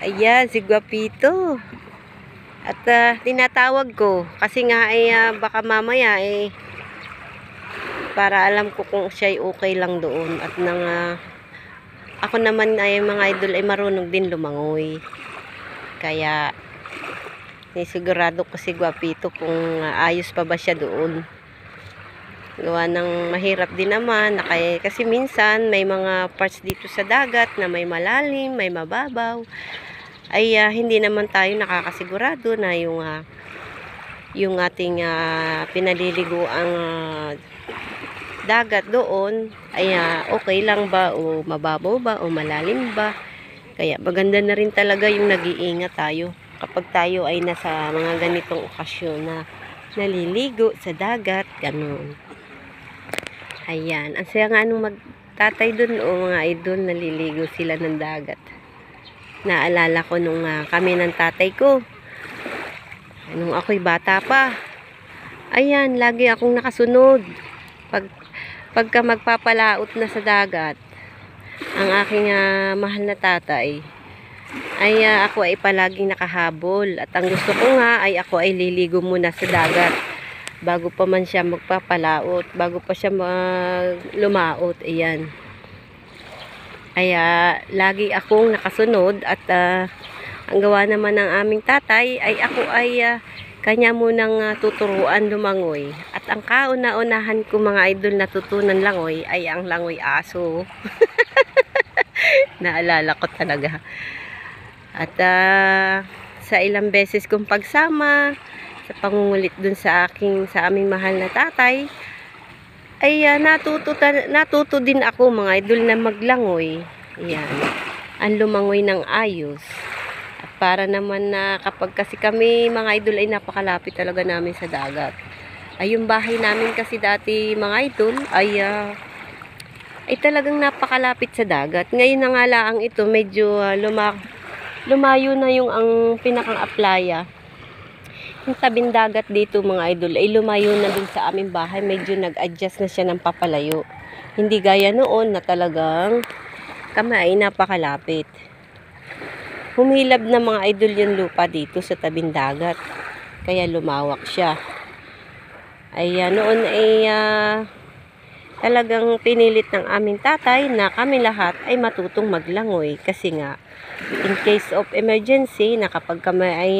Ayan, si Guapito. At tinatawag ko kasi nga ay baka mamaya para alam ko kung siya ay okay lang doon at ako naman ay mga idol ay marunong din lumangoy. Kaya sigurado ko si Guapito kung ayos pa ba siya doon. Gawa ng mahirap din naman kasi minsan may mga parts dito sa dagat na may malalim, may mababaw. Ay hindi naman tayo nakakasigurado na yung ating pinaliligo ang dagat doon ay okay lang ba o mababaw ba o malalim ba. Kaya maganda na rin talaga yung nag-iingat tayo kapag tayo ay nasa mga ganitong okasyon na naliligo sa dagat, ganun. Ayan, ang saya nga nung magtatay dun o mga idol, naliligo sila ng dagat. Naalala ko nung kami ng tatay ko nung ako'y bata pa. Ayan, lagi akong nakasunod pagka magpapalaot na sa dagat ang aking mahal na tatay ay ako ay palaging nakahabol at ang gusto ko nga ay ako ay liligo muna sa dagat bago pa man siya magpapalaot, bago pa siya lumaot. Ayan, kaya lagi akong nakasunod at ang gawa naman ng aming tatay ay ako ay kanya munang tuturuan lumangoy. At ang kauna-unahan ko mga idol natutunan langoy ay ang langoy aso. Naalala ko talaga. At sa ilang beses kong pagsama sa pangungulit dun sa aming mahal na tatay ay natuto din ako mga idol na maglangoy. Ayan, ang lumangoy ng ayos. At para naman na kapag kasi kami mga idol ay napakalapit talaga namin sa dagat. Ay yung bahay namin kasi dati mga idol ay talagang napakalapit sa dagat. Ngayon na nga lang ito medyo lumayo na yung ang pinakang aplaya. Yung tabing dagat dito mga idol ay lumayo na dun sa aming bahay. Medyo nag-adjust na siya ng papalayo. Hindi gaya noon na talagang kami ay napakalapit. Humilab na mga idol yung lupa dito sa tabing dagat. Kaya lumawak siya. Ay noon ay talagang pinilit ng aming tatay na kami lahat ay matutong maglangoy. Kasi nga in case of emergency na kapag kami ay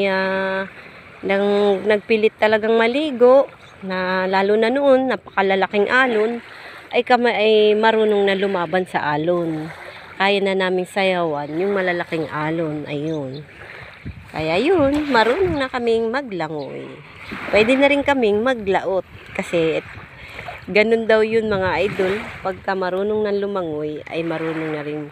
nagpilit talagang maligo na lalo na noon napakalalaking alon ay kami ay marunong na lumaban sa alon. Kaya na naming sayawan yung malalaking alon. Ayun, kaya yun, marunong na kaming maglangoy. Pwede na rin kaming maglaot kasi ganun daw yun mga idol, pagka marunong na lumangoy ay marunong na rin